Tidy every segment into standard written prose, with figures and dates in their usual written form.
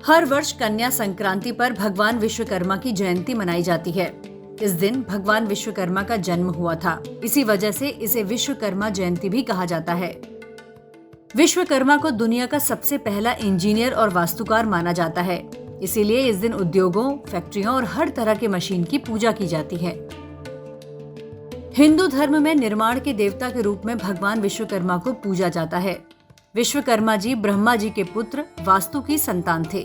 हर वर्ष कन्या संक्रांति पर भगवान विश्वकर्मा की जयंती मनाई जाती है। इस दिन भगवान विश्वकर्मा का जन्म हुआ था। इसी वजह से इसे विश्वकर्मा जयंती भी कहा जाता है। विश्वकर्मा को दुनिया का सबसे पहला इंजीनियर और वास्तुकार माना जाता है। इसीलिए इस दिन उद्योगों, फैक्ट्रियों और हर तरह के मशीन की पूजा की जाती है। हिंदू धर्म में निर्माण के देवता के रूप में भगवान विश्वकर्मा को पूजा जाता है। विश्वकर्मा जी ब्रह्मा जी के पुत्र वास्तु की संतान थे।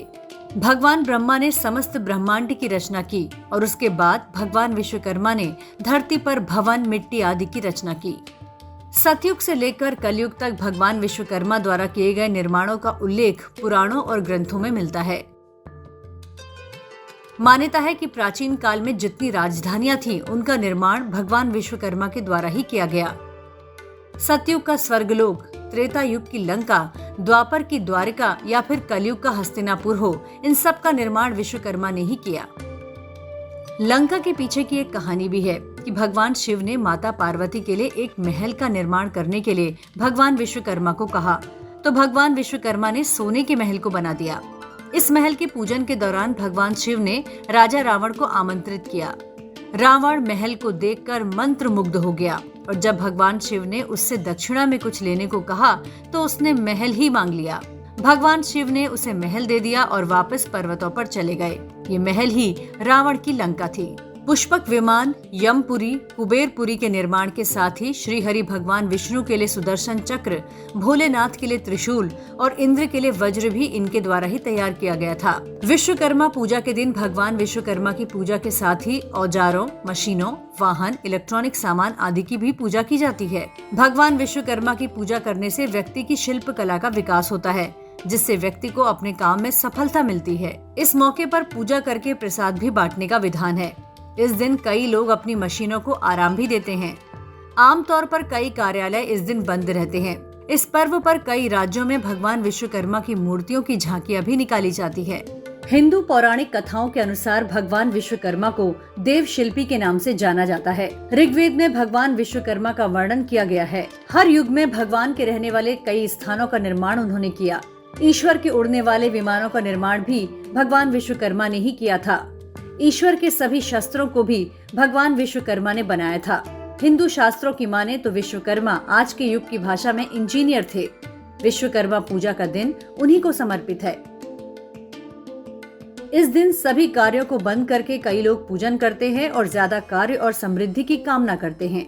भगवान ब्रह्मा ने समस्त ब्रह्मांड की रचना की और उसके बाद भगवान विश्वकर्मा ने धरती पर भवन, मिट्टी आदि की रचना की। सतयुग से लेकर कलयुग तक भगवान विश्वकर्मा द्वारा किए गए निर्माणों का उल्लेख पुराणों और ग्रंथों में मिलता है। मान्यता है कि प्राचीन काल में जितनी राजधानियां थीं, उनका निर्माण भगवान विश्वकर्मा के द्वारा ही किया गया। सतयुग का स्वर्गलोक, त्रेता युग की लंका, द्वापर की द्वारिका या फिर कलयुग का हस्तिनापुर हो, इन सब का निर्माण विश्वकर्मा ने ही किया। लंका के पीछे की एक कहानी भी है कि भगवान शिव ने माता पार्वती के लिए एक महल का निर्माण करने के लिए भगवान विश्वकर्मा को कहा, तो भगवान विश्वकर्मा ने सोने के महल को बना दिया। इस महल के पूजन के दौरान भगवान शिव ने राजा रावण को आमंत्रित किया। रावण महल को देखकर मंत्रमुग्ध हो गया और जब भगवान शिव ने उससे दक्षिणा में कुछ लेने को कहा तो उसने महल ही मांग लिया। भगवान शिव ने उसे महल दे दिया और वापस पर्वतों पर चले गए। ये महल ही रावण की लंका थी। पुष्पक विमान, यमपुरी, कुबेरपुरी के निर्माण के साथ ही श्री हरि भगवान विष्णु के लिए सुदर्शन चक्र, भोलेनाथ के लिए त्रिशूल और इंद्र के लिए वज्र भी इनके द्वारा ही तैयार किया गया था। विश्वकर्मा पूजा के दिन भगवान विश्वकर्मा की पूजा के साथ ही औजारों, मशीनों, वाहन, इलेक्ट्रॉनिक सामान आदि की भी पूजा की जाती है। भगवान विश्वकर्मा की पूजा करने से व्यक्ति की शिल्प कला का विकास होता है, जिससे व्यक्ति को अपने काम में सफलता मिलती है। इस मौके पर पूजा करके प्रसाद भी बांटने का विधान है। इस दिन कई लोग अपनी मशीनों को आराम भी देते हैं। आमतौर पर कई कार्यालय इस दिन बंद रहते हैं। इस पर्व पर कई राज्यों में भगवान विश्वकर्मा की मूर्तियों की झांकियां भी निकाली जाती है। हिंदू पौराणिक कथाओं के अनुसार भगवान विश्वकर्मा को देव शिल्पी के नाम से जाना जाता है। ऋग्वेद में भगवान विश्वकर्मा का वर्णन किया गया है। हर युग में भगवान के रहने वाले कई स्थानों का निर्माण उन्होंने किया। ईश्वर के उड़ने वाले विमानों का निर्माण भी भगवान विश्वकर्मा ने ही किया था। ईश्वर के सभी शस्त्रों को भी भगवान विश्वकर्मा ने बनाया था। हिंदू शास्त्रों की माने तो विश्वकर्मा आज के युग की भाषा में इंजीनियर थे। विश्वकर्मा पूजा का दिन उन्हीं को समर्पित है। इस दिन सभी कार्यों को बंद करके कई लोग पूजन करते हैं और ज्यादा कार्य और समृद्धि की कामना करते हैं।